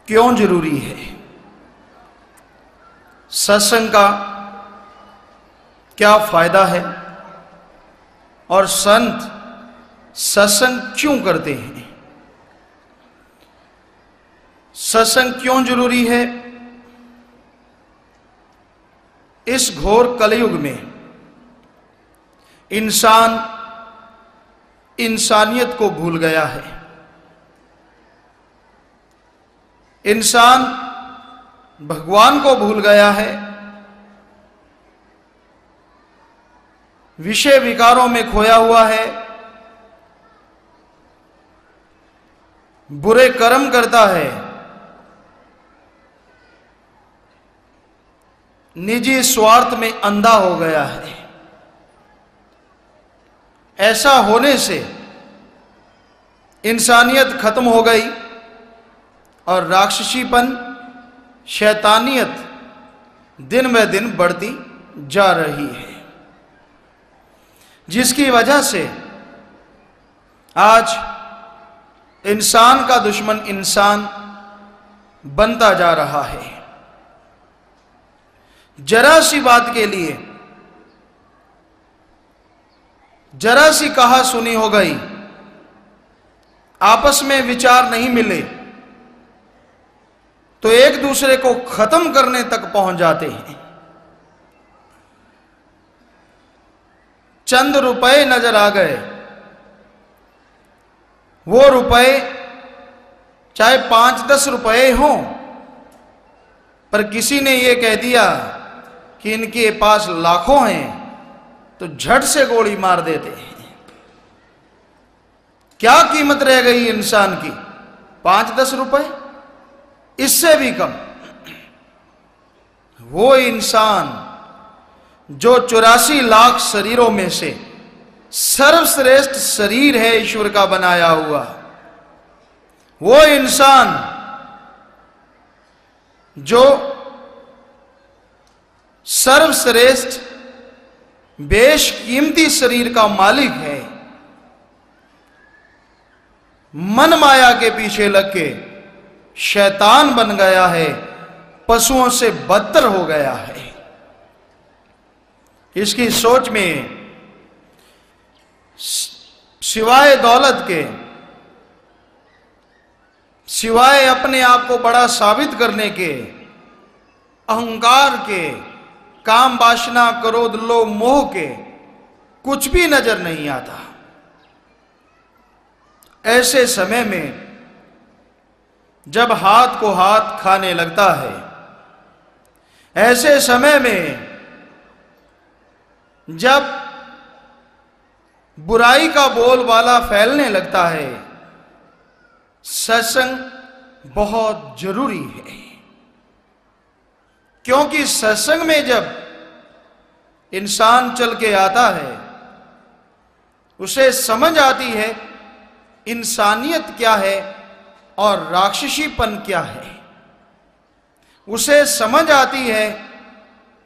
क्यों जरूरी है, सत्संग का क्या फायदा है और संत सत्संग क्यों करते हैं, सत्संग क्यों जरूरी है। इस घोर कलयुग में इंसान इंसानियत को भूल गया है। इंसान भगवान को भूल गया है, विषय विकारों में खोया हुआ है, बुरे कर्म करता है, निजी स्वार्थ में अंधा हो गया है। ऐसा होने से इंसानियत खत्म हो गई और राक्षसीपन, शैतानियत दिन ब दिन बढ़ती जा रही है, जिसकी वजह से आज इंसान का दुश्मन इंसान बनता जा रहा है। जरा सी बात के लिए, जरा सी कहा सुनी हो गई, आपस में विचार नहीं मिले तो एक दूसरे को खत्म करने तक पहुंच जाते हैं। चंद रुपए नजर आ गए, वो रुपए चाहे 5-10 रुपए हों, पर किसी ने ये कह दिया कि इनके पास लाखों हैं तो झट से गोली मार देते हैं। क्या कीमत रह गई इंसान की, 5-10 रुपए, इससे भी कम। वो इंसान जो 84 लाख शरीरों में से सर्वश्रेष्ठ शरीर है ईश्वर का बनाया हुआ, वो इंसान जो सर्वश्रेष्ठ बेशकीमती शरीर का मालिक है, मन माया के पीछे लग के शैतान बन गया है, पशुओं से बदतर हो गया है। इसकी सोच में सिवाय दौलत के, सिवाय अपने आप को बड़ा साबित करने के, अहंकार के, काम वासना क्रोध लोभ मोह के कुछ भी नजर नहीं आता। ऐसे समय में जब हाथ को हाथ खाने लगता है, ऐसे समय में जब बुराई का बोलबाला फैलने लगता है, सत्संग बहुत जरूरी है। क्योंकि सत्संग में जब इंसान चल के आता है, उसे समझ आती है इंसानियत क्या है और राक्षसीपन क्या है। उसे समझ आती है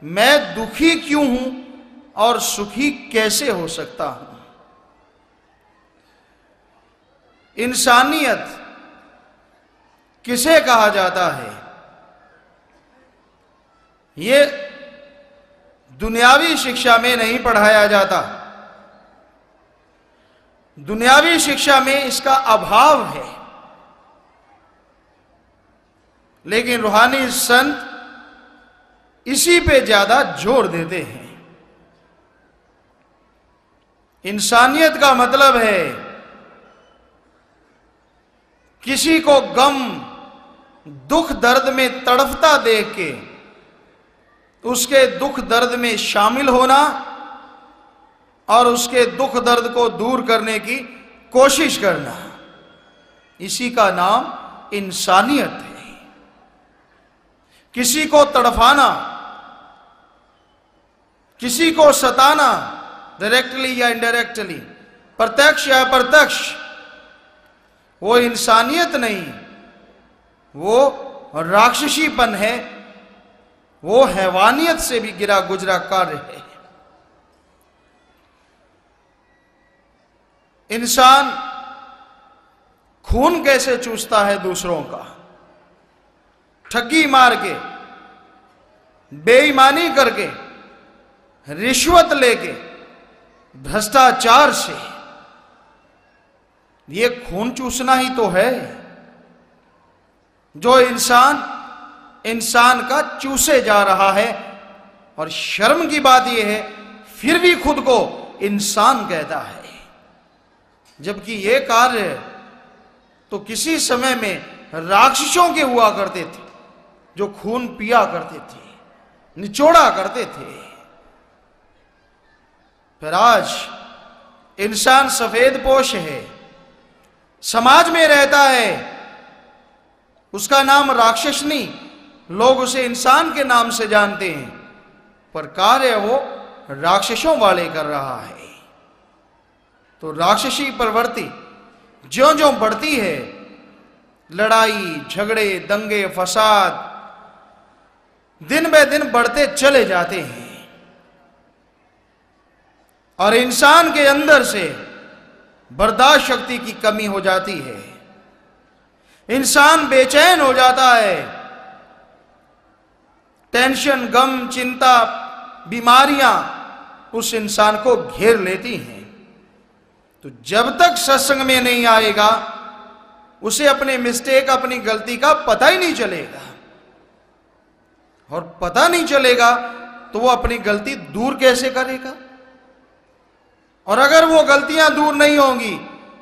मैं दुखी क्यों हूं और सुखी कैसे हो सकता हूं। इंसानियत किसे कहा जाता है, ये दुनियावी शिक्षा में नहीं पढ़ाया जाता। दुनियावी शिक्षा में इसका अभाव है, लेकिन रूहानी संत इसी पे ज्यादा जोर देते हैं। इंसानियत का मतलब है किसी को गम दुख दर्द में तड़फता देख के उसके दुख दर्द में शामिल होना और उसके दुख दर्द को दूर करने की कोशिश करना, इसी का नाम इंसानियत है। किसी को तड़फाना, किसी को सताना, डायरेक्टली या इनडायरेक्टली, प्रत्यक्ष या अप्रत्यक्ष, वो इंसानियत नहीं, वो राक्षसीपन है, वो हैवानियत से भी गिरा गुजरा कार्य है। इंसान खून कैसे चूसता है दूसरों का, ठगी मार के, बेईमानी करके, रिश्वत लेके, भ्रष्टाचार से, ये खून चूसना ही तो है जो इंसान का चूसे जा रहा है। और शर्म की बात यह है फिर भी खुद को इंसान कहता है, जबकि ये कार्य तो किसी समय में राक्षसों के हुआ करते थे जो खून पिया करते थे, निचोड़ा करते थे। फिर आज इंसान सफेद पोश है, समाज में रहता है, उसका नाम राक्षस नहीं, लोग उसे इंसान के नाम से जानते हैं, पर कार्य वो राक्षसों वाले कर रहा है। तो राक्षसी प्रवृत्ति ज्यों ज्यों बढ़ती है, लड़ाई झगड़े दंगे फसाद दिन ब दिन बढ़ते चले जाते हैं और इंसान के अंदर से बर्दाश्त शक्ति की कमी हो जाती है। इंसान बेचैन हो जाता है, टेंशन, गम, चिंता, बीमारियां उस इंसान को घेर लेती हैं। तो जब तक सत्संग में नहीं आएगा उसे अपने मिस्टेक, अपनी गलती का पता ही नहीं चलेगा, और पता नहीं चलेगा तो वो अपनी गलती दूर कैसे करेगा। और अगर वो गलतियां दूर नहीं होंगी,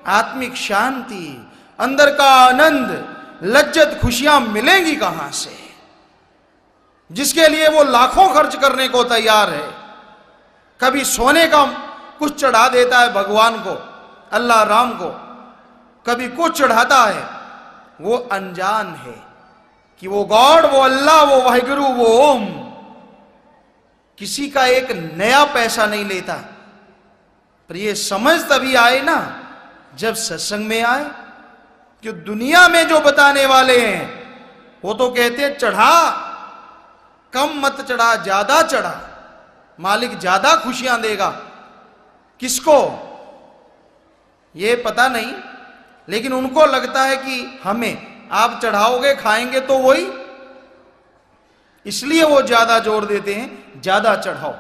आत्मिक शांति, अंदर का आनंद, लज्जत, खुशियां मिलेंगी कहां से, जिसके लिए वो लाखों खर्च करने को तैयार है। कभी सोने का कुछ चढ़ा देता है भगवान को, अल्लाह राम को, कभी कुछ चढ़ाता है। वो अनजान है कि वो गॉड, वो अल्लाह, वो वाहिगुरु, वो ओम किसी का एक नया पैसा नहीं लेता। पर ये समझ तभी आए ना जब सत्संग में आए। कि दुनिया में जो बताने वाले हैं वो तो कहते हैं चढ़ा, कम मत चढ़ा, ज्यादा चढ़ा, मालिक ज्यादा खुशियां देगा। किसको ये पता नहीं, लेकिन उनको लगता है कि हमें आप चढ़ाओगे, खाएंगे तो वही, इसलिए वो ज्यादा जोर देते हैं, ज्यादा चढ़ाओ।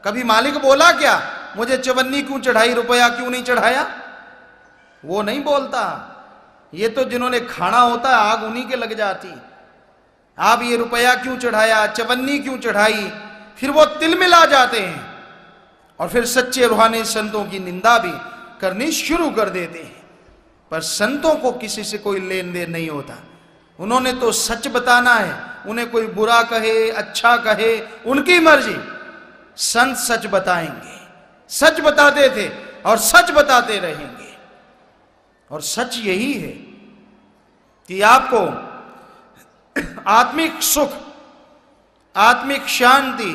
कभी मालिक बोला क्या मुझे चवन्नी क्यों चढ़ाई, रुपया क्यों नहीं चढ़ाया? वो नहीं बोलता। ये तो जिन्होंने खाना होता है आग उन्हीं के लग जाती। आप ये रुपया क्यों चढ़ाया, चवन्नी क्यों चढ़ाई, फिर वो तिलमिला जाते हैं और फिर सच्चे रूहानी संतों की निंदा भी करनी शुरू कर देते हैं। पर संतों को किसी से कोई लेन देन नहीं होता, उन्होंने तो सच बताना है। उन्हें कोई बुरा कहे, अच्छा कहे, उनकी मर्जी। संत सच बताएंगे, सच बताते थे और सच बताते रहेंगे। और सच यही है कि आपको आत्मिक सुख, आत्मिक शांति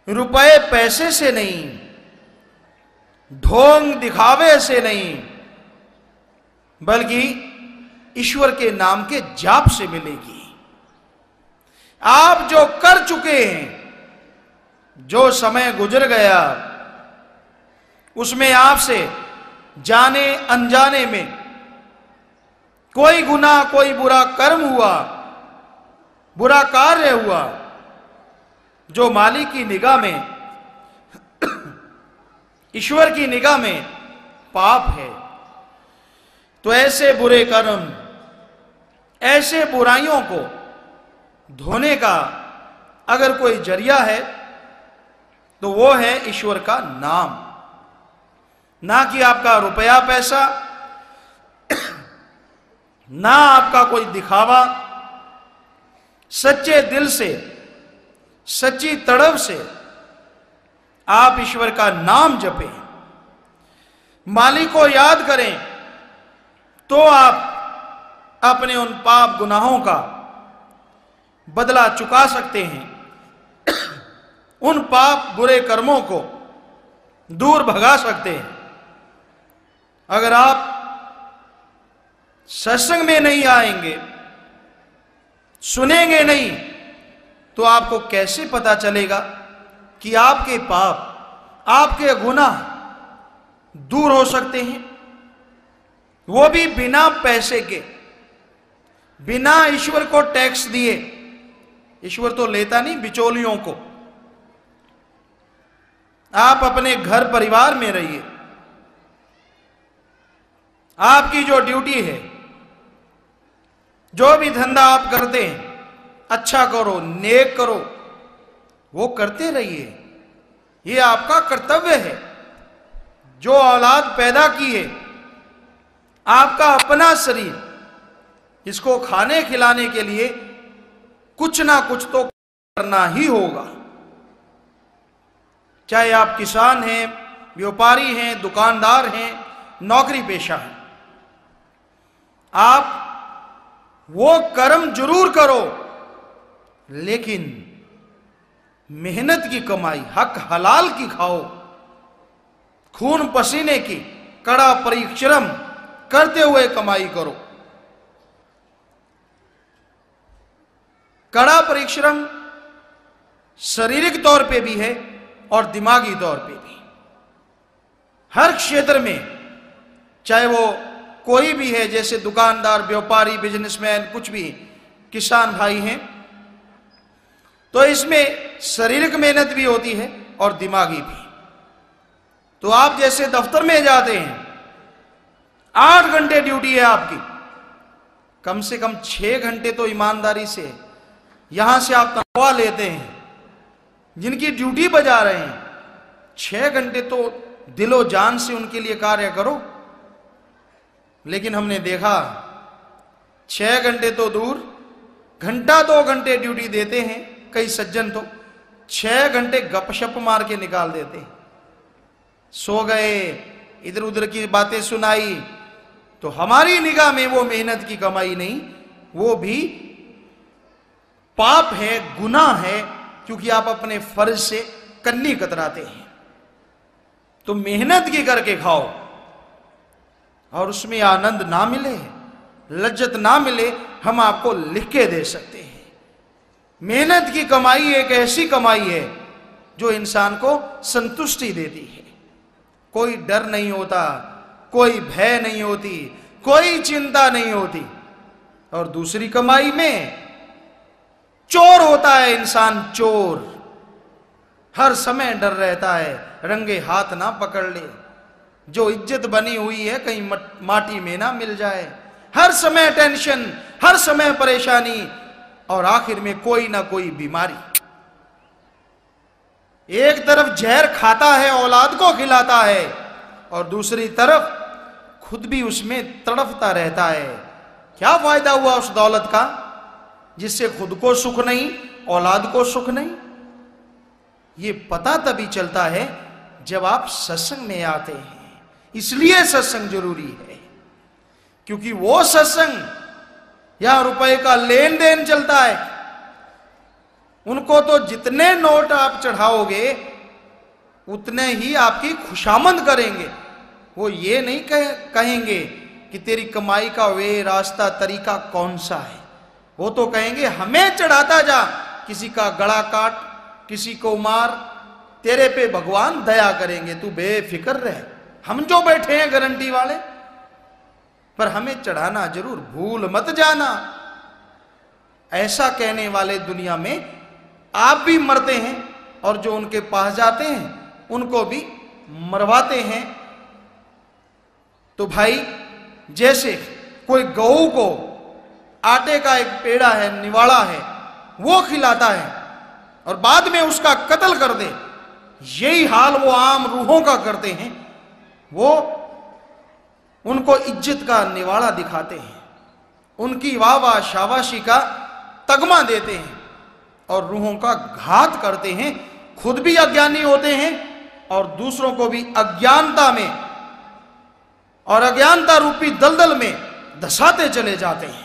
रुपए पैसे से नहीं, ढोंग दिखावे से नहीं, बल्कि ईश्वर के नाम के जाप से मिलेगी। आप जो कर चुके हैं, जो समय गुजर गया, उसमें आपसे जाने अनजाने में कोई गुनाह, कोई बुरा कर्म हुआ, बुरा कार्य हुआ, जो मालिक की निगाह में, ईश्वर की निगाह में पाप है, तो ऐसे बुरे कर्म, ऐसे बुराइयों को धोने का अगर कोई जरिया है तो वो है ईश्वर का नाम। ना कि आपका रुपया पैसा, ना आपका कोई दिखावा। सच्चे दिल से, सच्ची तड़प से आप ईश्वर का नाम जपें, मालिक को याद करें, तो आप अपने उन पाप गुनाहों का बदला चुका सकते हैं, उन पाप बुरे कर्मों को दूर भगा सकते हैं। अगर आप सत्संग में नहीं आएंगे, सुनेंगे नहीं, तो आपको कैसे पता चलेगा कि आपके पाप, आपके गुनाह दूर हो सकते हैं, वो भी बिना पैसे के, बिना ईश्वर को टैक्स दिए, ईश्वर तो लेता नहीं, बिचौलियों को। आप अपने घर परिवार में रहिए, आपकी जो ड्यूटी है, जो भी धंधा आप करते हैं, अच्छा करो, नेक करो, वो करते रहिए। ये आपका कर्तव्य है। जो औलाद पैदा की है, आपका अपना शरीर, इसको खाने खिलाने के लिए कुछ ना कुछ तो करना ही होगा। चाहे आप किसान हैं, व्यापारी हैं, दुकानदार हैं, नौकरी पेशा हैं, आप वो कर्म जरूर करो, लेकिन मेहनत की कमाई, हक हलाल की खाओ, खून पसीने की कड़ा परिश्रम करते हुए कमाई करो। कड़ा परिश्रम शारीरिक तौर पे भी है और दिमागी तौर पे भी। हर क्षेत्र में, चाहे वो कोई भी है, जैसे दुकानदार, व्यापारी, बिजनेसमैन, कुछ भी, किसान भाई हैं, तो इसमें शारीरिक मेहनत भी होती है और दिमागी भी। तो आप जैसे दफ्तर में जाते हैं, 8 घंटे ड्यूटी है आपकी, कम से कम 6 घंटे तो ईमानदारी से, यहां से आप तनख्वाह लेते हैं, जिनकी ड्यूटी बजा रहे हैं, 6 घंटे तो दिलो जान से उनके लिए कार्य करो। लेकिन हमने देखा 6 घंटे तो दूर, घंटा 2 घंटे ड्यूटी देते हैं कई सज्जन, तो 6 घंटे गपशप मार के निकाल देते हैं। सो गए, इधर उधर की बातें सुनाई, तो हमारी निगाह में वो मेहनत की कमाई नहीं, वो भी पाप है, गुनाह है, क्योंकि आप अपने फर्ज से कन्नी कतराते हैं। तो मेहनत की करके खाओ, और उसमें आनंद ना मिले, लज्जत ना मिले, हम आपको लिख के दे सकते हैं। मेहनत की कमाई एक ऐसी कमाई है जो इंसान को संतुष्टि देती है। कोई डर नहीं होता, कोई भय नहीं होती, कोई चिंता नहीं होती। और दूसरी कमाई में चोर होता है इंसान, चोर, हर समय डर रहता है रंगे हाथ ना पकड़ ले, जो इज्जत बनी हुई है कहीं माटी में ना मिल जाए, हर समय टेंशन, हर समय परेशानी, और आखिर में कोई ना कोई बीमारी। एक तरफ जहर खाता है, औलाद को खिलाता है, और दूसरी तरफ खुद भी उसमें तड़पता रहता है। क्या फायदा हुआ उस दौलत का जिससे खुद को सुख नहीं, औलाद को सुख नहीं? ये पता तभी चलता है जब आप सत्संग में आते हैं। इसलिए सत्संग जरूरी है, क्योंकि वो सत्संग यहां रुपए का लेन देन चलता है। उनको तो जितने नोट आप चढ़ाओगे उतने ही आपकी खुशामद करेंगे। वो ये नहीं कहेंगे कि तेरी कमाई का वे रास्ता तरीका कौन सा है, वो तो कहेंगे हमें चढ़ाता जा, किसी का गला काट, किसी को मार, तेरे पे भगवान दया करेंगे, तू बेफिक्र रह, हम जो बैठे हैं गारंटी वाले, पर हमें चढ़ाना जरूर, भूल मत जाना। ऐसा कहने वाले दुनिया में आप भी मरते हैं, और जो उनके पास जाते हैं उनको भी मरवाते हैं। तो भाई, जैसे कोई गऊ को आटे का एक पेड़ा है, निवाड़ा है, वो खिलाता है और बाद में उसका कत्ल कर दे, यही हाल वो आम रूहों का करते हैं। वो उनको इज्जत का निवाड़ा दिखाते हैं, उनकी वाह वाह शाबाशी का तगमा देते हैं, और रूहों का घात करते हैं। खुद भी अज्ञानी होते हैं और दूसरों को भी अज्ञानता में और अज्ञानता रूपी दलदल में धसाते चले जाते हैं।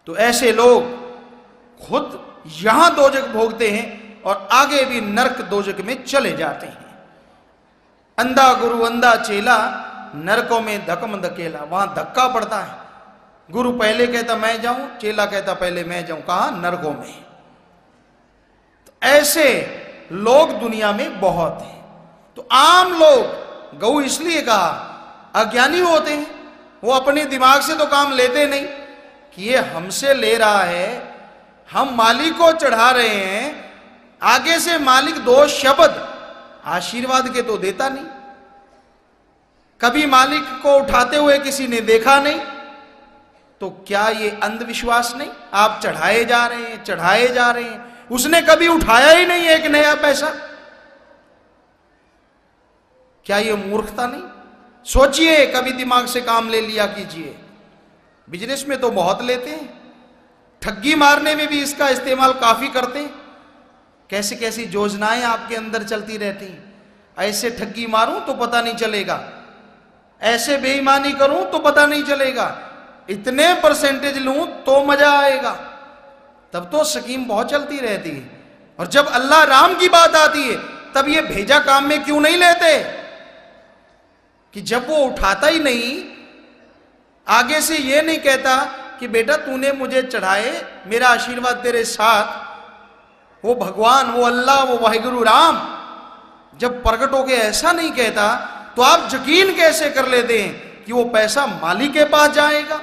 तो ऐसे लोग खुद यहां दोजक भोगते हैं और आगे भी नरक दोजक में चले जाते हैं। अंधा गुरु अंधा चेला, नरकों में धकम धकेला, वहां धक्का पड़ता है। गुरु पहले कहता मैं जाऊं, चेला कहता पहले मैं जाऊं, कहां? नरकों में। तो ऐसे लोग दुनिया में बहुत हैं। तो आम लोग, गऊ इसलिए कहा, अज्ञानी होते हैं, वो अपने दिमाग से तो काम लेते नहीं, कि ये हमसे ले रहा है, हम मालिक को चढ़ा रहे हैं, आगे से मालिक दो शब्द आशीर्वाद के तो देता नहीं। कभी मालिक को उठाते हुए किसी ने देखा नहीं, तो क्या ये अंधविश्वास नहीं? आप चढ़ाए जा रहे हैं, चढ़ाए जा रहे हैं, उसने कभी उठाया ही नहीं एक नया पैसा। क्या ये मूर्खता नहीं? सोचिए, कभी दिमाग से काम ले लिया कीजिए। बिजनेस में तो बहुत लेते हैं, ठगी मारने में भी इसका इस्तेमाल काफी करते हैं। कैसी कैसी योजनाएं आपके अंदर चलती रहती हैं। ऐसे ठगी मारूं तो पता नहीं चलेगा, ऐसे बेईमानी करूं तो पता नहीं चलेगा, इतने परसेंटेज लूं तो मजा आएगा। तब तो स्कीम बहुत चलती रहती है। और जब अल्लाह राम की बात आती है, तब ये भेजा काम में क्यों नहीं लेते? कि जब वो उठाता ही नहीं, आगे से ये नहीं कहता कि बेटा तूने मुझे चढ़ाए, मेरा आशीर्वाद तेरे साथ, वो भगवान, वो अल्लाह, वो वाहिगुरु राम जब प्रकट होके ऐसा नहीं कहता, तो आप यकीन कैसे कर लेते हैं कि वो पैसा मालिक के पास जाएगा?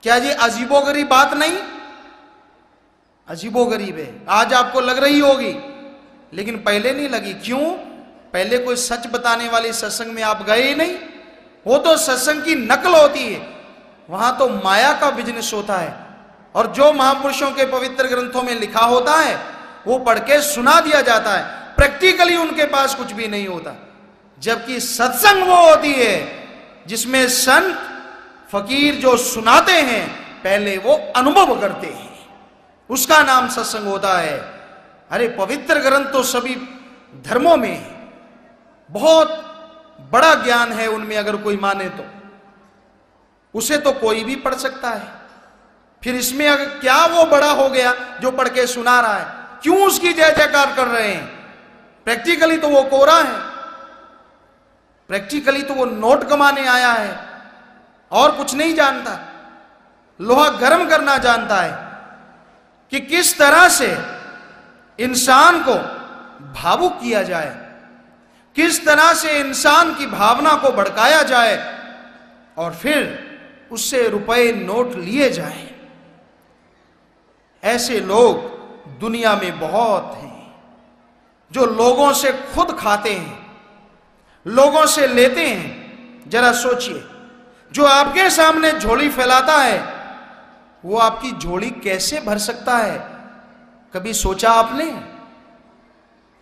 क्या ये अजीबोगरीब बात नहीं? अजीबोगरीब है। आज आपको लग रही होगी, लेकिन पहले नहीं लगी। क्यों? पहले कोई सच बताने वाली सत्संग में आप गए ही नहीं। वो तो सत्संग की नकल होती है, वहां तो माया का बिजनेस होता है। और जो महापुरुषों के पवित्र ग्रंथों में लिखा होता है वो पढ़ के सुना दिया जाता है, प्रैक्टिकली उनके पास कुछ भी नहीं होता। जबकि सत्संग वो होती है जिसमें संत फकीर जो सुनाते हैं, पहले वो अनुभव करते हैं, उसका नाम सत्संग होता है। अरे पवित्र ग्रंथ तो सभी धर्मों में बहुत बड़ा ज्ञान है, उनमें अगर कोई माने तो उसे तो कोई भी पढ़ सकता है। फिर इसमें अगर क्या वो बड़ा हो गया जो पढ़ के सुना रहा है? क्यों उसकी जय जयकार कर रहे हैं? प्रैक्टिकली तो वो कोरा है, प्रैक्टिकली तो वो नोट कमाने आया है और कुछ नहीं जानता। लोहा गर्म करना जानता है कि किस तरह से इंसान को भावुक किया जाए, किस तरह से इंसान की भावना को भड़काया जाए और फिर उससे रुपए नोट लिए जाएं। ऐसे लोग दुनिया में बहुत हैं जो लोगों से खुद खाते हैं, लोगों से लेते हैं। जरा सोचिए, जो आपके सामने झोली फैलाता है वो आपकी झोली कैसे भर सकता है? कभी सोचा आपने?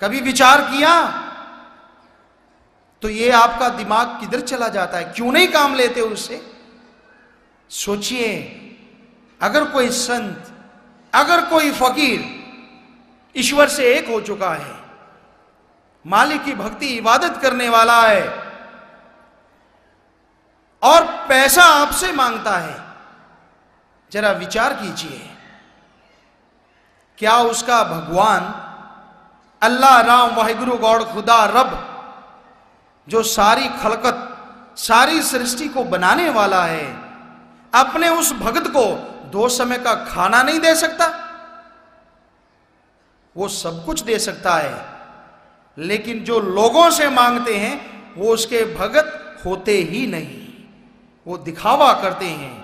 कभी विचार किया? तो ये आपका दिमाग किधर चला जाता है? क्यों नहीं काम लेते उससे? सोचिए, अगर कोई संत, अगर कोई फकीर ईश्वर से एक हो चुका है, मालिक की भक्ति इबादत करने वाला है और पैसा आपसे मांगता है, जरा विचार कीजिए, क्या उसका भगवान अल्लाह, राम, वाहिगुरु, गॉड, खुदा, रब, जो सारी खलकत, सारी सृष्टि को बनाने वाला है, अपने उस भक्त को 2 समय का खाना नहीं दे सकता? वो सब कुछ दे सकता है, लेकिन जो लोगों से मांगते हैं वो उसके भगत होते ही नहीं। वो दिखावा करते हैं,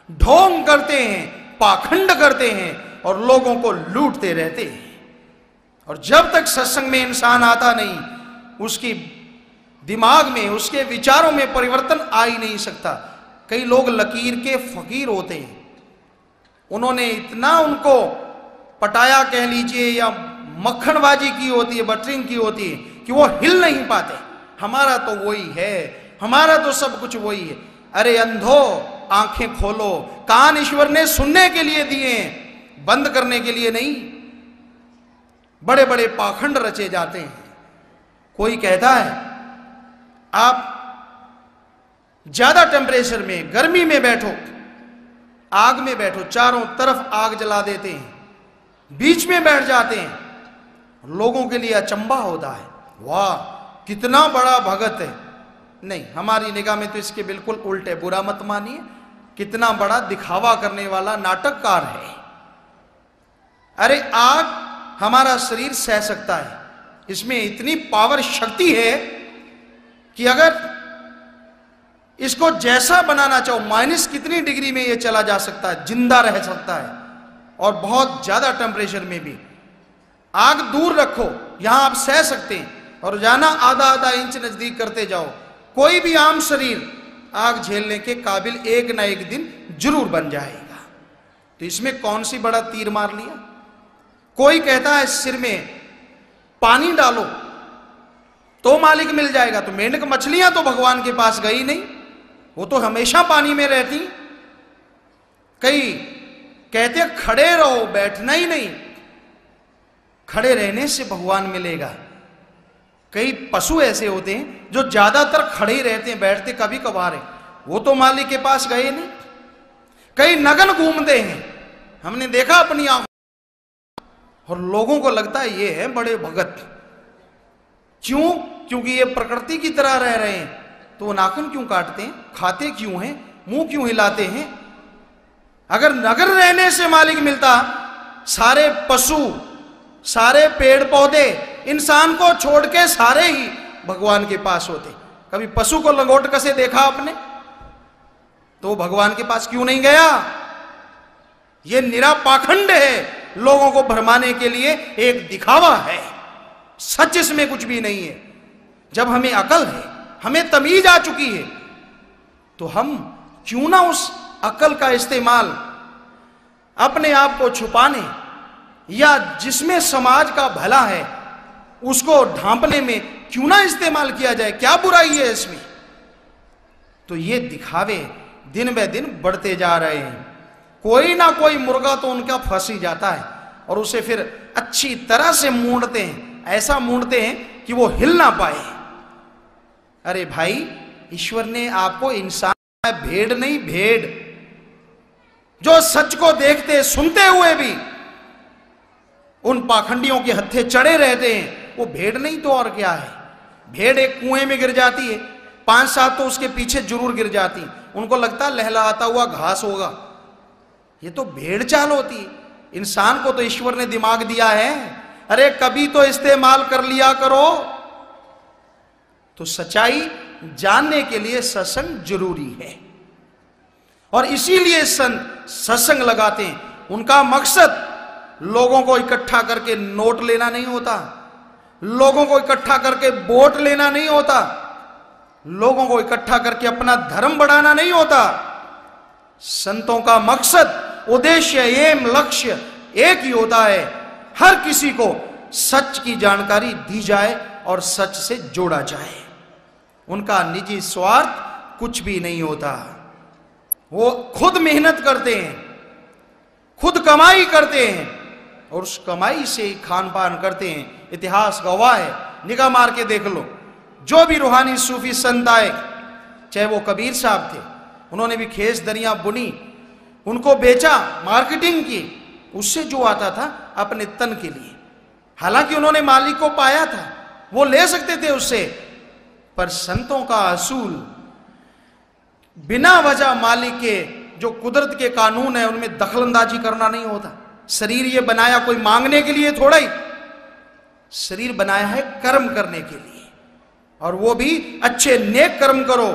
ढोंग करते हैं, पाखंड करते हैं और लोगों को लूटते रहते हैं। और जब तक सत्संग में इंसान आता नहीं, उसकी दिमाग में, उसके विचारों में परिवर्तन आ ही नहीं सकता। कई लोग लकीर के फकीर होते हैं, उन्होंने इतना उनको पटाया कह लीजिए या मक्खनबाजी की होती है, बटरिंग की होती है कि वो हिल नहीं पाते। हमारा तो वही है, हमारा तो सब कुछ वही है। अरे अंधो, आंखें खोलो, कान ईश्वर ने सुनने के लिए दिए, बंद करने के लिए नहीं। बड़े बड़े पाखंड रचे जाते हैं। कोई कहता है आप ज्यादा टेम्परेचर में, गर्मी में बैठो, आग में बैठो, चारों तरफ आग जला देते हैं, बीच में बैठ जाते हैं, लोगों के लिए अचंभा होता है, वाह कितना बड़ा भगत है। नहीं, हमारी निगाह में तो इसके बिल्कुल उल्टे, बुरा मत मानिए, कितना बड़ा दिखावा करने वाला नाटककार है। अरे आग हमारा शरीर सह सकता है, इसमें इतनी पावर, शक्ति है कि अगर इसको जैसा बनाना चाहो, माइनस कितनी डिग्री में ये चला जा सकता है, जिंदा रह सकता है, और बहुत ज्यादा टेम्परेचर में भी। आग दूर रखो, यहां आप सह सकते हैं, और रोजाना आधा आधा इंच नजदीक करते जाओ। कोई भी आम शरीर आग झेलने के काबिल एक ना एक दिन जरूर बन जाएगा। तो इसमें कौन सी बड़ा तीर मार लिया। कोई कहता है सिर में पानी डालो तो मालिक मिल जाएगा, तो मेंढक मछलियां तो भगवान के पास गई नहीं, वो तो हमेशा पानी में रहती। कई कहते खड़े रहो, बैठना ही नहीं, खड़े रहने से भगवान मिलेगा। कई पशु ऐसे होते हैं जो ज्यादातर खड़े ही रहते हैं, बैठते कभी कभार है, वो तो मालिक के पास गए नहीं। कई नगन घूमते हैं, हमने देखा अपनी आंखों, और लोगों को लगता है ये है बड़े भगत। क्यों? क्योंकि ये प्रकृति की तरह रह रहे हैं। तो वो नाखून क्यों काटते हैं, खाते क्यों हैं, मुंह क्यों हिलाते हैं? अगर नगर रहने से मालिक मिलता, सारे पशु, सारे पेड़ पौधे, इंसान को छोड़ के सारे ही भगवान के पास होते। कभी पशु को लंगोट कसे देखा आपने? तो भगवान के पास क्यों नहीं गया? ये निरा पाखंड है, लोगों को भरमाने के लिए एक दिखावा है, सच इसमें कुछ भी नहीं है। जब हमें अकल है, हमें तमीज आ चुकी है, तो हम क्यों ना उस अकल का इस्तेमाल अपने आप को छुपाने या जिसमें समाज का भला है उसको ढांपने में क्यों ना इस्तेमाल किया जाए? क्या बुराई है इसमें? तो ये दिखावे दिन ब दिन बढ़ते जा रहे हैं। कोई ना कोई मुर्गा तो उनका फंस ही जाता है, और उसे फिर अच्छी तरह से मूंढते हैं, ऐसा मूंढते हैं कि वो हिल ना पाए। अरे भाई, ईश्वर ने आपको इंसान, भेड़ नहीं, भेड़, जो सच को देखते सुनते हुए भी उन पाखंडियों के हत्थे चढ़े रहते हैं, वो भेड़ नहीं तो और क्या है। भेड़ एक कुएं में गिर जाती है, 5-7 तो उसके पीछे जरूर गिर जाती, उनको लगता है लहलहाता हुआ घास होगा। ये तो भेड़ चाल होती है। इंसान को तो ईश्वर ने दिमाग दिया है, अरे कभी तो इस्तेमाल कर लिया करो। तो सच्चाई जानने के लिए सत्संग जरूरी है, और इसीलिए संत सत्संग लगाते हैं। उनका मकसद लोगों को इकट्ठा करके नोट लेना नहीं होता, लोगों को इकट्ठा करके वोट लेना नहीं होता, लोगों को इकट्ठा करके अपना धर्म बढ़ाना नहीं होता। संतों का मकसद, उद्देश्य, एम, लक्ष्य एक ही होता है, हर किसी को सच की जानकारी दी जाए और सच से जोड़ा जाए। उनका निजी स्वार्थ कुछ भी नहीं होता। वो खुद मेहनत करते हैं, खुद कमाई करते हैं, और उस कमाई से ही खान पान करते हैं। इतिहास गवाह है, निगाह मार के देख लो। जो भी रूहानी सूफी संत आए, चाहे वो कबीर साहब थे, उन्होंने भी खेस दरिया बुनी, उनको बेचा, मार्केटिंग की, उससे जो आता था अपने तन के लिए। हालांकि उन्होंने मालिक को पाया था, वो ले सकते थे उससे, पर संतों का असूल बिना वजह मालिक के जो कुदरत के कानून है उनमें दखलंदाजी करना नहीं होता। शरीर ये बनाया कोई मांगने के लिए थोड़ा ही, शरीर बनाया है कर्म करने के लिए, और वो भी अच्छे नेक कर्म करो,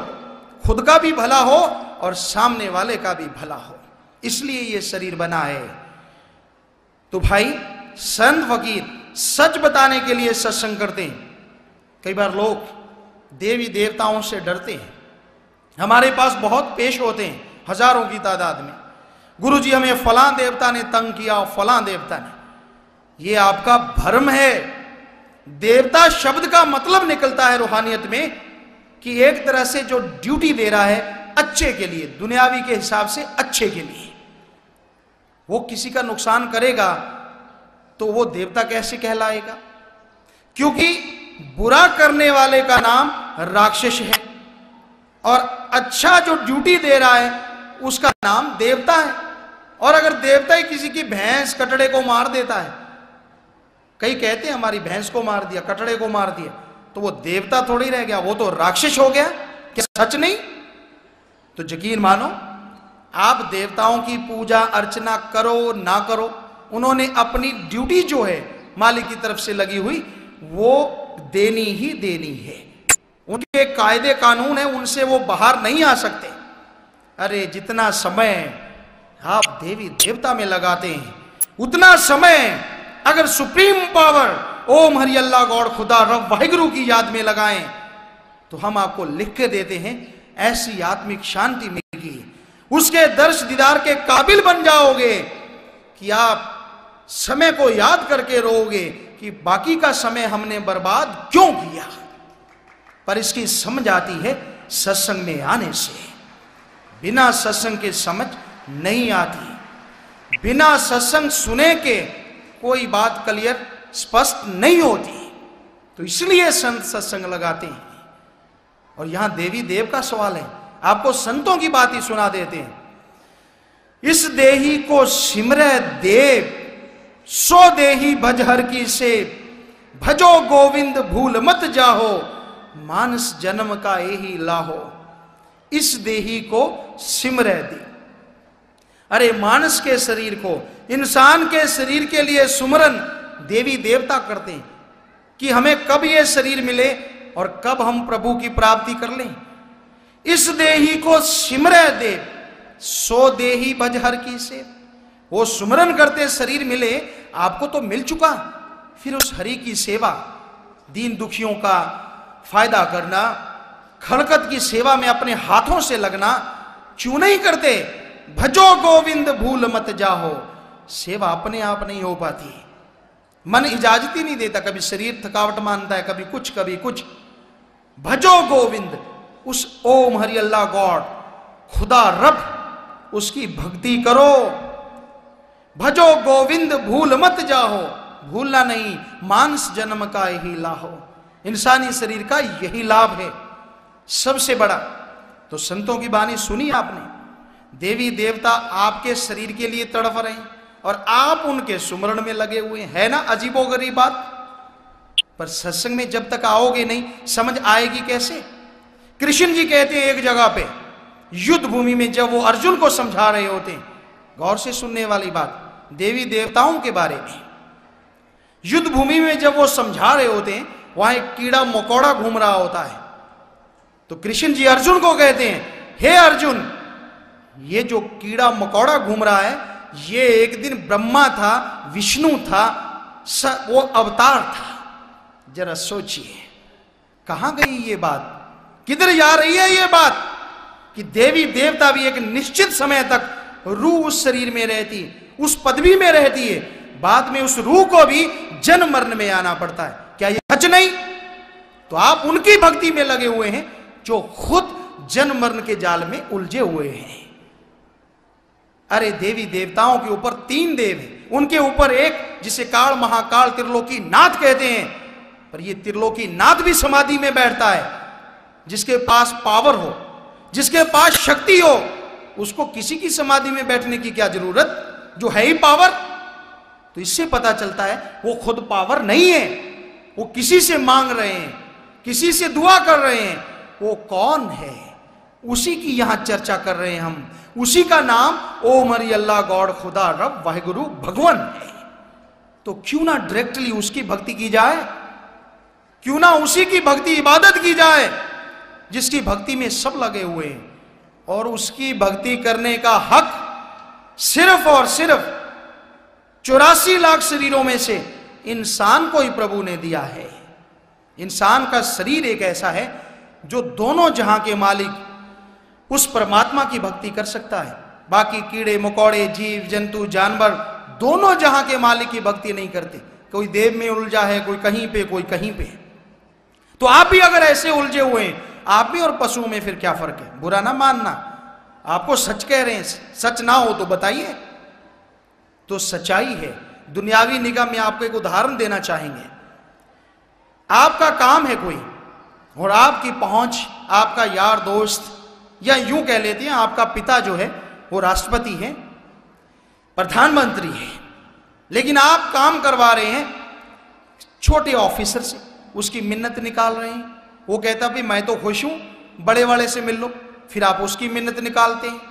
खुद का भी भला हो और सामने वाले का भी भला हो, इसलिए ये शरीर बना है। तो भाई, संत फकीर सच बताने के लिए सत्संग करते हैं। कई बार लोग देवी देवताओं से डरते हैं। हमारे पास बहुत पेश होते हैं, हजारों की तादाद में, गुरुजी हमें फलां देवता ने तंग किया, फलां देवता ने। ये आपका भ्रम है। देवता शब्द का मतलब निकलता है रूहानियत में कि एक तरह से जो ड्यूटी दे रहा है अच्छे के लिए, दुनियावी के हिसाब से अच्छे के लिए। वो किसी का नुकसान करेगा तो वो देवता कैसे कहलाएगा? क्योंकि बुरा करने वाले का नाम राक्षस है, और अच्छा जो ड्यूटी दे रहा है उसका नाम देवता है। और अगर देवता ही किसी की भैंस कटड़े को मार देता है, कई कहते हैं हमारी भैंस को मार दिया, कटड़े को मार दिया, तो वो देवता थोड़ी रह गया, वो तो राक्षस हो गया। क्या सच नहीं? तो यकीन मानो, आप देवताओं की पूजा अर्चना करो ना करो, उन्होंने अपनी ड्यूटी जो है मालिक की तरफ से लगी हुई वो देनी ही देनी है। उनके कायदे कानून है, उनसे वो बाहर नहीं आ सकते। अरे जितना समय आप देवी देवता में लगाते हैं, उतना समय अगर सुप्रीम पावर ओम हरि अल्लाह गॉड खुदा रब वाहिगुरु की याद में लगाएं तो हम आपको लिख के देते हैं ऐसी आत्मिक शांति मिलेगी, उसके दर्श दीदार के काबिल बन जाओगे कि आप समय को याद करके रोओगे कि बाकी का समय हमने बर्बाद क्यों किया। पर इसकी समझ आती है सत्संग में आने से। बिना सत्संग के समझ नहीं आती, बिना सत्संग सुने के कोई बात क्लियर स्पष्ट नहीं होती। तो इसलिए संत सत्संग लगाते हैं। और यहां देवी देव का सवाल है, आपको संतों की बात ही सुना देते हैं। इस देही को सिमरे देव, सो देही भजहर की से, भजो गोविंद भूल मत जाहो, मानस जन्म का यही लाहो। इस देही को सिमरे दे। अरे मानस के शरीर को, इंसान के शरीर के लिए सुमरन देवी देवता करते हैं कि हमें कब ये शरीर मिले और कब हम प्रभु की प्राप्ति कर लें। इस देही को सिमरे देव, सो देही भजहर की से। वो सुमरन करते शरीर मिले, आपको तो मिल चुका, फिर उस हरि की सेवा, दीन दुखियों का फायदा करना, खलकत की सेवा में अपने हाथों से लगना क्यों नहीं करते। भजो गोविंद भूल मत जाहो। सेवा अपने आप नहीं हो पाती, मन इजाजत ही नहीं देता, कभी शरीर थकावट मानता है, कभी कुछ कभी कुछ। भजो गोविंद, उस ओम हरि अल्लाह गॉड खुदा रब, उसकी भक्ति करो। भजो गोविंद भूल मत जाहो, भूलना नहीं, मानस जन्म का यही लाहो। इंसानी शरीर का यही लाभ है सबसे बड़ा। तो संतों की वाणी सुनी आपने, देवी देवता आपके शरीर के लिए तड़प रहे हैं और आप उनके सुमरण में लगे हुए हैं। है ना अजीबोगरीब बात। पर सत्संग में जब तक आओगे नहीं, समझ आएगी कैसे। कृष्ण जी कहते हैं एक जगह पे युद्ध भूमि में, जब वो अर्जुन को समझा रहे होते हैं, गौर से सुनने वाली बात, देवी देवताओं के बारे में युद्ध भूमि में जब वो समझा रहे होते हैं, वहां एक कीड़ा मकोड़ा घूम रहा होता है। तो कृष्ण जी अर्जुन को कहते हैं, हे अर्जुन, ये जो कीड़ा मकोड़ा घूम रहा है, ये एक दिन ब्रह्मा था, विष्णु था, वो अवतार था। जरा सोचिए कहां गई ये बात, किधर जा रही है ये बात कि देवी देवता भी एक निश्चित समय तक रूह उस शरीर में रहती, उस पदवी में रहती है, बाद में उस रूह को भी जन्म मरण में आना पड़ता है। क्या ये सच नहीं? तो आप उनकी भक्ति में लगे हुए हैं जो खुद जन्म मरण के जाल में उलझे हुए हैं। अरे देवी देवताओं के ऊपर 3 देव हैं, उनके ऊपर एक जिसे काल महाकाल त्रिलोकी नाथ कहते हैं, पर ये त्रिलोकी नाथ भी समाधि में बैठता है। जिसके पास पावर हो, जिसके पास शक्ति हो, उसको किसी की समाधि में बैठने की क्या जरूरत, जो है ही पावर। तो इससे पता चलता है वो खुद पावर नहीं है, वो किसी से मांग रहे हैं, किसी से दुआ कर रहे हैं। वो कौन है, उसी की यहां चर्चा कर रहे हैं हम। उसी का नाम ओम हरि अल्लाह गॉड खुदा रब वाहिगुरु भगवान है। तो क्यों ना डायरेक्टली उसकी भक्ति की जाए, क्यों ना उसी की भक्ति इबादत की जाए जिसकी भक्ति में सब लगे हुए हैं। और उसकी भक्ति करने का हक सिर्फ और सिर्फ 84 लाख शरीरों में से इंसान को ही प्रभु ने दिया है। इंसान का शरीर एक ऐसा है जो दोनों जहां के मालिक उस परमात्मा की भक्ति कर सकता है। बाकी कीड़े मकोड़े, जीव जंतु, जानवर दोनों जहां के मालिक की भक्ति नहीं करते। कोई देव में उलझा है, कोई कहीं पे, कोई कहीं पे। तो आप भी अगर ऐसे उलझे हुए हैं, आप भी और पशुओं में फिर क्या फर्क है? बुरा ना मानना, आपको सच कह रहे हैं, सच ना हो तो बताइए। तो सच्चाई है। दुनियावी निगाह में आपको एक उदाहरण देना चाहेंगे। आपका काम है कोई और आपकी पहुंच, आपका यार दोस्त, या यूं कह लेते हैं आपका पिता जो है वो राष्ट्रपति है, प्रधानमंत्री है, लेकिन आप काम करवा रहे हैं छोटे ऑफिसर से, उसकी मिन्नत निकाल रहे हैं। वो कहता भाई मैं तो खुश हूं, बड़े वाले से मिल लो। फिर आप उसकी मिन्नत निकालते हैं।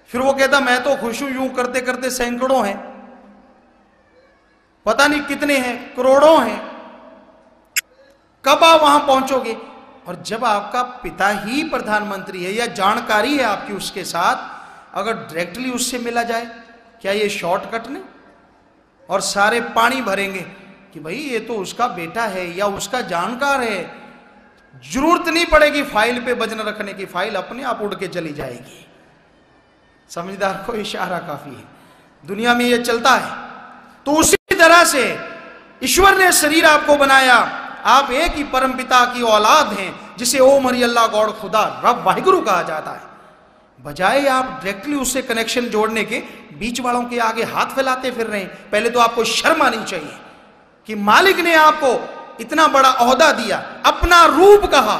फिर वो कहता मैं तो खुश हूं, यूं करते करते सैकड़ों हैं, पता नहीं कितने हैं, करोड़ों हैं, कब आप वहां पहुंचोगे? और जब आपका पिता ही प्रधानमंत्री है या जानकारी है आपकी उसके साथ, अगर डायरेक्टली उससे मिला जाए, क्या ये शॉर्टकट नहीं? और सारे पानी भरेंगे कि भाई ये तो उसका बेटा है या उसका जानकार है, जरूरत नहीं पड़ेगी फाइल पे वजन रखने की, फाइल अपने आप उड़ के चली जाएगी। समझदार को इशारा काफी है, दुनिया में ये चलता है। तो उसी तरह से ईश्वर ने शरीर आपको बनाया, आप एक ही परम पिता की औलाद हैं, जिसे ओम हरि अल्लाह गॉड खुदा रब वाहिगुरु कहा जाता है। बजाय आप डायरेक्टली उससे कनेक्शन जोड़ने के, बीच वालों के आगे हाथ फैलाते फिर रहे हैं। पहले तो आपको शर्म आनी चाहिए कि मालिक ने आपको इतना बड़ा ओहदा दिया, अपना रूप कहा।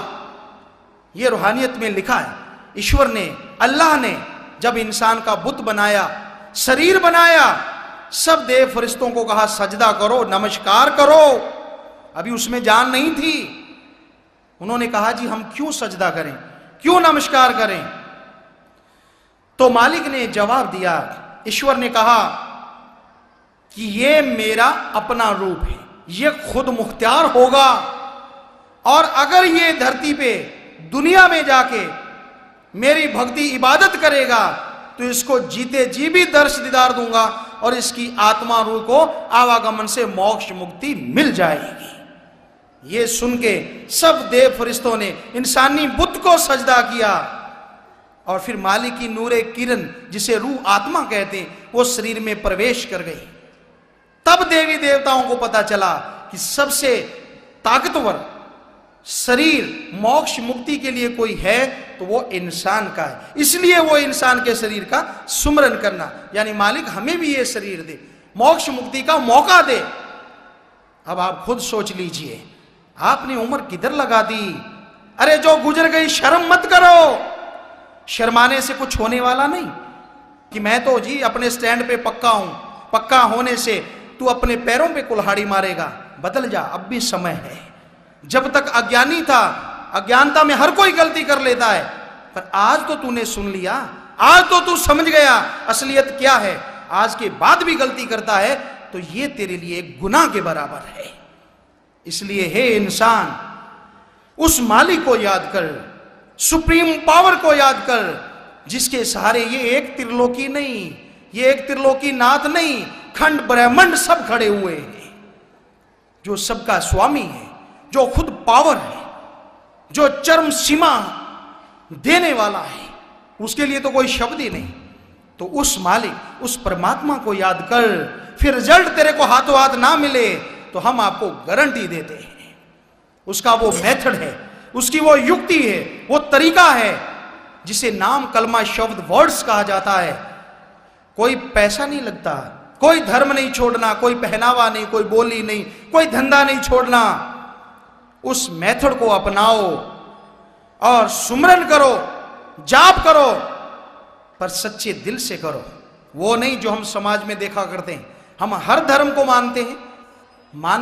यह रूहानियत में लिखा है, ईश्वर ने, अल्लाह ने जब इंसान का बुत बनाया, शरीर बनाया, सब देव फरिश्तों को कहा सजदा करो, नमस्कार करो। अभी उसमें जान नहीं थी। उन्होंने कहा जी हम क्यों सजदा करें, क्यों नमस्कार करें? तो मालिक ने जवाब दिया, ईश्वर ने कहा कि ये मेरा अपना रूप है, ये खुद मुख्तियार होगा, और अगर ये धरती पे दुनिया में जाके मेरी भक्ति इबादत करेगा तो इसको जीते जी भी दर्श दीदार दूंगा और इसकी आत्मा रूह को आवागमन से मोक्ष मुक्ति मिल जाएगी। ये सुन के सब देव फरिश्तों ने इंसानी बुत को सजदा किया, और फिर मालिक की नूरे किरण, जिसे रूह आत्मा कहते हैं, वो शरीर में प्रवेश कर गई। तब देवी देवताओं को पता चला कि सबसे ताकतवर शरीर मोक्ष मुक्ति के लिए कोई है तो वो इंसान का है। इसलिए वो इंसान के शरीर का सुमरन करना, यानी मालिक हमें भी ये शरीर दे, मोक्ष मुक्ति का मौका दे। अब आप खुद सोच लीजिए, आपने उम्र किधर लगा दी? अरे जो गुजर गई शर्म मत करो। शर्माने से कुछ होने वाला नहीं कि मैं तो जी अपने स्टैंड पे पक्का हूं, पक्का होने से तू अपने पैरों पे कुल्हाड़ी मारेगा। बदल जा, अब भी समय है। जब तक अज्ञानी था, अज्ञानता में हर कोई गलती कर लेता है, पर आज तो तूने सुन लिया, आज तो तू समझ गया असलियत क्या है। आज के बाद भी गलती करता है तो ये तेरे लिए एक गुनाह के बराबर है। इसलिए हे इंसान, उस मालिक को याद कर, सुप्रीम पावर को याद कर, जिसके सहारे ये एक त्रिलोकी नहीं, ये एक त्रिलोकी नाथ नहीं, खंड ब्रह्मांड सब खड़े हुए हैं। जो सबका स्वामी है, जो खुद पावर है, जो चरम सीमा देने वाला है, उसके लिए तो कोई शब्द ही नहीं। तो उस मालिक, उस परमात्मा को याद कर, फिर रिजल्ट तेरे को हाथों हाथ ना मिले तो हम आपको गारंटी देते हैं, उसका वो मेथड है, उसकी वो युक्ति है, वो तरीका है, जिसे नाम कलमा शब्द वर्ड्स कहा जाता है। कोई पैसा नहीं लगता, कोई धर्म नहीं छोड़ना, कोई पहनावा नहीं, कोई बोली नहीं, कोई धंधा नहीं छोड़ना। उस मेथड को अपनाओ और सुमरन करो, जाप करो, पर सच्चे दिल से करो। वो नहीं जो हम समाज में देखा करते हैं। हम हर धर्म को मानते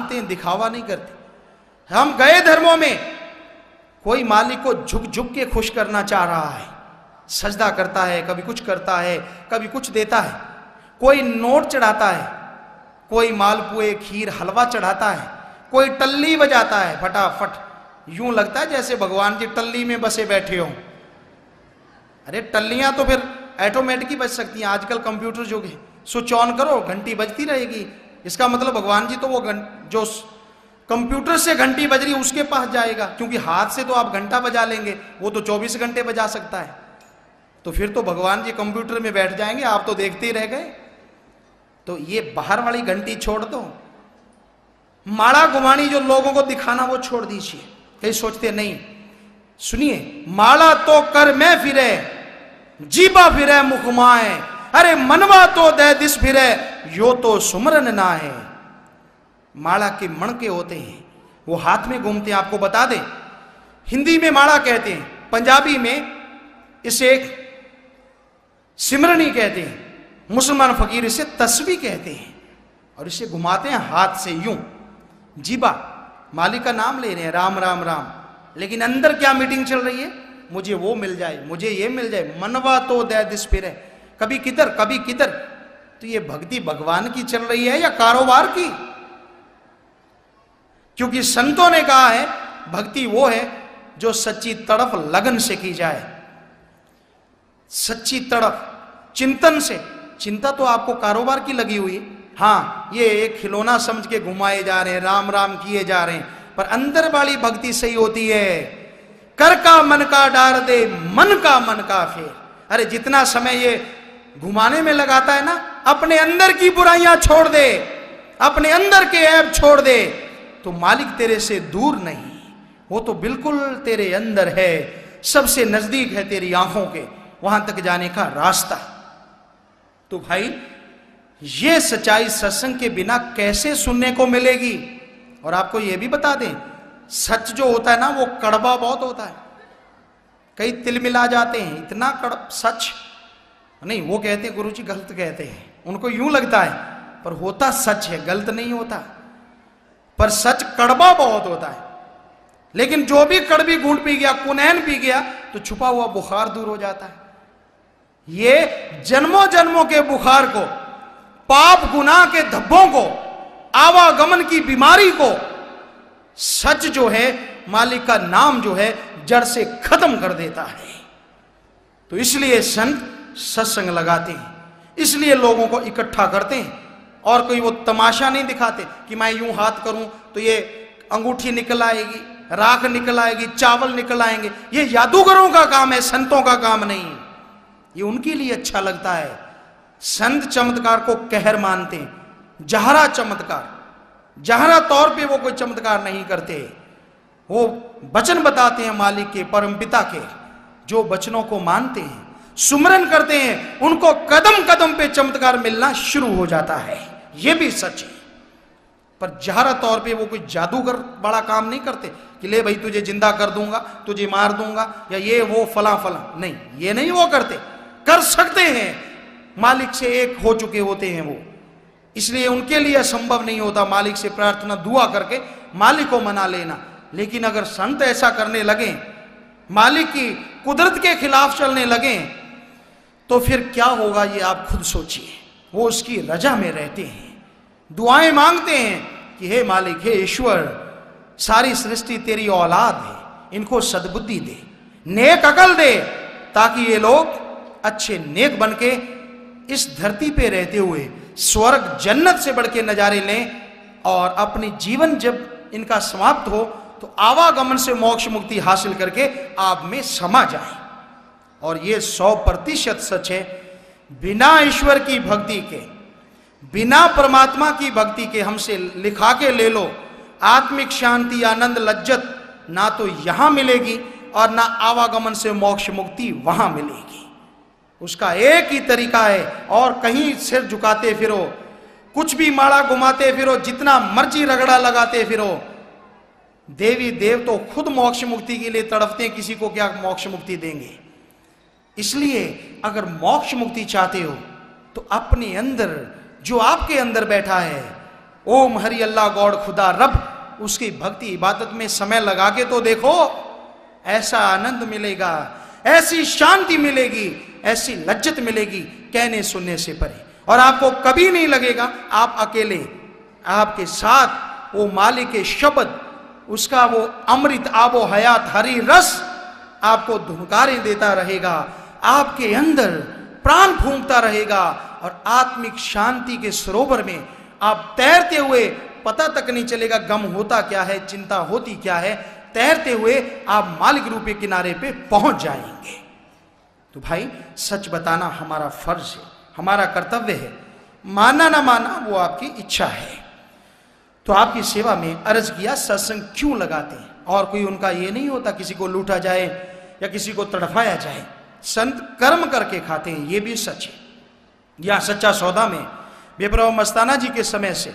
हैं, दिखावा नहीं करते। हम गए धर्मों में, कोई मालिक को झुक झुक के खुश करना चाह रहा है, सजदा करता है, कभी कुछ करता है, कभी कुछ देता है। कोई नोट चढ़ाता है, कोई मालपुए खीर हलवा चढ़ाता है, कोई टल्ली बजाता है फटाफट। यूं लगता है जैसे भगवान जी टल्ली में बसे बैठे हों। अरे टल्लियां तो फिर ऑटोमेटिक ही बज सकती हैं, आजकल कंप्यूटर युग है, स्विच ऑन करो घंटी बजती रहेगी। इसका मतलब भगवान जी तो वो जो कंप्यूटर से घंटी बज रही है उसके पास जाएगा, क्योंकि हाथ से तो आप घंटा बजा लेंगे, वो तो 24 घंटे बजा सकता है। तो फिर तो भगवान जी कंप्यूटर में बैठ जाएंगे, आप तो देखते ही रह गए। तो ये बाहर वाली घंटी छोड़ दो, माड़ा गुमानी जो लोगों को दिखाना वो छोड़ दीजिए। कई सोचते नहीं, सुनिए, माड़ा तो कर मैं फिरे, जीबा फिरे मुखमाए, अरे मनवा तो दे दिस फिरे, यो तो सुमरन ना है। माड़ा के मणके होते हैं, वो हाथ में घूमते हैं। आपको बता दें, हिंदी में माड़ा कहते हैं, पंजाबी में इसे सिमरनी कहते हैं, मुसलमान फकीर इसे तस्बीह कहते हैं, और इसे घुमाते हैं हाथ से यूं। जीबा, मालिक का नाम ले रहे हैं, राम राम राम, लेकिन अंदर क्या मीटिंग चल रही है? मुझे वो मिल जाए, मुझे ये मिल जाए, मनवा तो दे दिस फिरे, कभी किधर कभी किधर। तो ये भक्ति भगवान की चल रही है या कारोबार की? क्योंकि संतों ने कहा है भक्ति वो है जो सच्ची तड़फ लगन से की जाए, सच्ची तड़फ चिंतन से। चिंता तो आपको कारोबार की लगी हुई, हाँ ये एक खिलौना समझ के घुमाए जा रहे हैं, राम राम किए जा रहे हैं, पर अंदर वाली भक्ति सही होती है। कर का मन का डार दे, मन का फेर। अरे जितना समय ये घुमाने में लगाता है ना, अपने अंदर की बुराइयां छोड़ दे, अपने अंदर के ऐब छोड़ दे, तो मालिक तेरे से दूर नहीं, वो तो बिल्कुल तेरे अंदर है, सबसे नजदीक है तेरी आंखों के, वहां तक जाने का रास्ता। तो भाई ये सच्चाई सत्संग के बिना कैसे सुनने को मिलेगी। और आपको ये भी बता दें, सच जो होता है ना वो कड़वा बहुत होता है, कई तिल मिला जाते हैं, इतना कड़वा सच नहीं। वो कहते हैं गुरुजी गलत कहते हैं, उनको यूं लगता है, पर होता सच है, गलत नहीं होता, पर सच कड़वा बहुत होता है। लेकिन जो भी कड़वी घूंट पी गया, कुनैन पी गया, तो छुपा हुआ बुखार दूर हो जाता है। ये जन्मों जन्मों के बुखार को, पाप गुनाह के धब्बों को, आवागमन की बीमारी को सच जो है, मालिक का नाम जो है, जड़ से खत्म कर देता है। तो इसलिए संत सत्संग लगाते हैं, इसलिए लोगों को इकट्ठा करते हैं। और कोई वो तमाशा नहीं दिखाते कि मैं यूं हाथ करूं तो ये अंगूठी निकल आएगी, राख निकल आएगी, चावल निकल आएंगे। ये जादूगरों का काम है, संतों का काम नहीं। ये उनके लिए अच्छा लगता है। संत चमत्कार को कहर मानते हैं, जहरा चमत्कार, जहरा तौर पे वो कोई चमत्कार नहीं करते, वो वचन बताते हैं मालिक के, परमपिता के। जो वचनों को मानते हैं, सुमरन करते हैं, उनको कदम कदम पे चमत्कार मिलना शुरू हो जाता है। ये भी सच है। पर जहरा तौर पे वो कोई जादूगर बड़ा काम नहीं करते कि ले भाई तुझे जिंदा कर दूंगा, तुझे मार दूंगा, या ये वो फला फला, नहीं, ये नहीं वो करते। कर सकते हैं, मालिक से एक हो चुके होते हैं वो, इसलिए उनके लिए असंभव नहीं होता मालिक से प्रार्थना दुआ करके मालिक को मना लेना। लेकिन अगर संत ऐसा करने लगे, मालिक की कुदरत के खिलाफ चलने लगे, तो फिर क्या होगा ये आप खुद सोचिए। वो उसकी रजा में रहते हैं, दुआएं मांगते हैं कि हे मालिक, हे ईश्वर, सारी सृष्टि तेरी औलाद है, इनको सद्बुद्धि दे, नेक अकल दे, ताकि ये लोग अच्छे नेक बनके इस धरती पे रहते हुए स्वर्ग जन्नत से बढ़ के नजारे लें, और अपनी जीवन जब इनका समाप्त हो तो आवागमन से मोक्ष मुक्ति हासिल करके आप में समा जाए। और ये 100% सच है। बिना ईश्वर की भक्ति के, बिना परमात्मा की भक्ति के हमसे लिखा के ले लो, आत्मिक शांति, आनंद, लज्जत ना तो यहां मिलेगी और ना आवागमन से मोक्ष मुक्ति वहां मिलेगी। उसका एक ही तरीका है, और कहीं सिर झुकाते फिरो, कुछ भी माड़ा घुमाते फिरो, जितना मर्जी रगड़ा लगाते फिरो, देवी देव तो खुद मोक्ष मुक्ति के लिए तड़पते हैं, किसी को क्या मोक्ष मुक्ति देंगे। इसलिए अगर मोक्ष मुक्ति चाहते हो तो अपने अंदर, जो आपके अंदर बैठा है, ओम हरि अल्लाह गॉड खुदा रब, उसकी भक्ति इबादत में समय लगा के तो देखो, ऐसा आनंद मिलेगा, ऐसी शांति मिलेगी, ऐसी लज्जत मिलेगी, कहने सुनने से परे। और आपको कभी नहीं लगेगा आप अकेले, आपके साथ वो मालिक के शब्द, उसका वो अमृत आबो हयात हरि रस आपको धुनकारें देता रहेगा, आपके अंदर प्राण फूंकता रहेगा, और आत्मिक शांति के सरोवर में आप तैरते हुए, पता तक नहीं चलेगा गम होता क्या है, चिंता होती क्या है, तैरते हुए आप मालिक रूपी किनारे पे पहुंच जाएंगे। तो भाई सच बताना हमारा फर्ज है, हमारा कर्तव्य है, माना ना माना वो आपकी इच्छा है। तो आपकी सेवा में अर्ज किया, सत्संग क्यों लगाते हैं, और कोई उनका ये नहीं होता किसी को लूटा जाए या किसी को तड़फाया जाए। संत कर्म करके खाते हैं, ये भी सच है। यहाँ सच्चा सौदा में बेपरवाह मस्ताना जी के समय से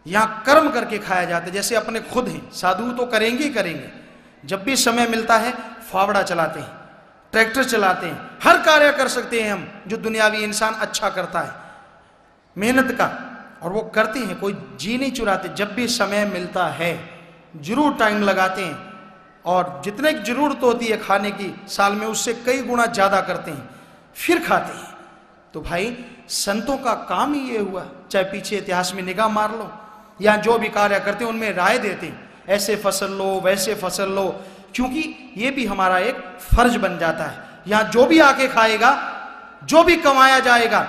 यहाँ कर्म करके खाया जाता है। जैसे अपने खुद हैं, साधु तो करेंगे ही करेंगे, जब भी समय मिलता है फावड़ा चलाते हैं, ट्रैक्टर चलाते हैं, हर कार्य कर सकते हैं हम जो दुनियावी इंसान अच्छा करता है मेहनत का, और वो करते हैं, कोई जी नहीं चुराते। जब भी समय मिलता है जरूर टाइम लगाते हैं, और जितने की जरूरत होती है खाने की साल में, उससे कई गुना ज्यादा करते हैं, फिर खाते हैं। तो भाई संतों का काम ही ये हुआ। चाहे पीछे इतिहास में निगाह मार लो, या जो भी कार्य करते हैं उनमें राय देते हैं, ऐसे फसल लो, वैसे फसल लो, क्योंकि ये भी हमारा एक फर्ज बन जाता है। यहां जो भी आके खाएगा, जो भी कमाया जाएगा,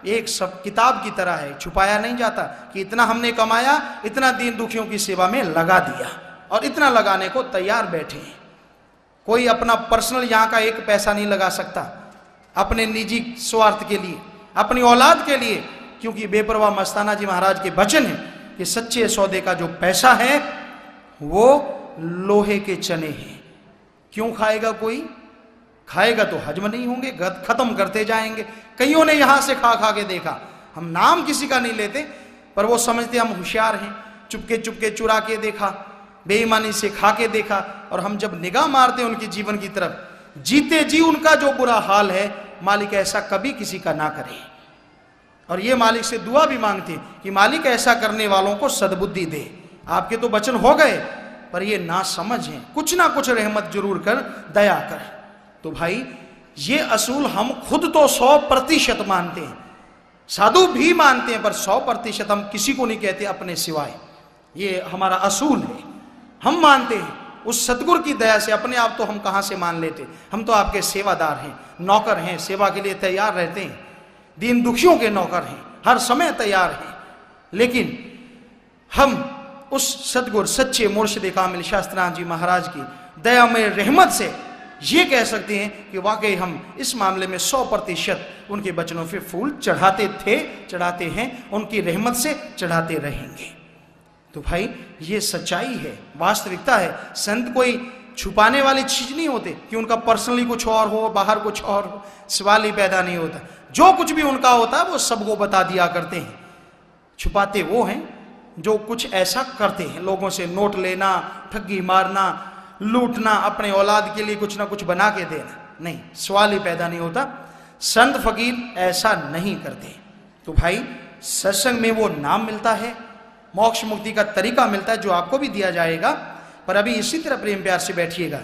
एक सब किताब की तरह है, छुपाया नहीं जाता कि इतना हमने कमाया, इतना दीन दुखियों की सेवा में लगा दिया और इतना लगाने को तैयार बैठे हैं। कोई अपना पर्सनल यहां का एक पैसा नहीं लगा सकता अपने निजी स्वार्थ के लिए, अपनी औलाद के लिए, क्योंकि बेपरवाह मस्ताना जी महाराज के वचन है कि सच्चे सौदे का जो पैसा है वो लोहे के चने हैं। क्यों खाएगा कोई? खाएगा तो हजम नहीं होंगे, खत्म करते जाएंगे। कईयों ने यहां से खा खा के देखा, हम नाम किसी का नहीं लेते, पर वो समझते हम होशियार हैं, चुपके चुपके चुरा के देखा, बेईमानी से खा के देखा, और हम जब निगाह मारते हैं उनके जीवन की तरफ, जीते जी उनका जो बुरा हाल है, मालिक ऐसा कभी किसी का ना करे। और ये मालिक से दुआ भी मांगते हैं कि मालिक ऐसा करने वालों को सद्बुद्धि दे। आपके तो वचन हो गए, पर ये ना समझ है, कुछ ना कुछ रहमत जरूर कर, दया कर। तो भाई ये असूल हम खुद तो 100% मानते हैं, साधु भी मानते हैं, पर 100% हम किसी को नहीं कहते अपने सिवाय। ये हमारा असूल है, हम मानते हैं। उस सतगुरु की दया से अपने आप तो हम कहां से मान लेते? हम तो आपके सेवादार हैं, नौकर हैं, सेवा के लिए तैयार रहते हैं, दीन दुखियों के नौकर हैं, हर समय तैयार हैं। लेकिन हम उस सतगुरु सच्चे मुर्शिद कामिल शास्त्रार्थ जी महाराज की दया में रहमत से ये कह सकते हैं कि वाकई हम इस मामले में 100% उनके वचनों पे फूल चढ़ाते थे, चढ़ाते हैं, उनकी रहमत से चढ़ाते रहेंगे। तो भाई ये सच्चाई है, वास्तविकता है। संत कोई छुपाने वाली चीज नहीं होते कि उनका पर्सनली कुछ और हो, बाहर कुछ और हो, सवाल ही पैदा नहीं होता। जो कुछ भी उनका होता है वो सबको बता दिया करते हैं। छुपाते वो हैं जो कुछ ऐसा करते हैं, लोगों से नोट लेना, ठगी मारना, लूटना, अपने औलाद के लिए कुछ ना कुछ बना के देना, नहीं, सवाल ही पैदा नहीं होता। संत फकीर ऐसा नहीं करते। तो भाई सत्संग में वो नाम मिलता है, मोक्ष मुक्ति का तरीका मिलता है, जो आपको भी दिया जाएगा। पर अभी इसी तरह प्रेम प्यार से बैठिएगा।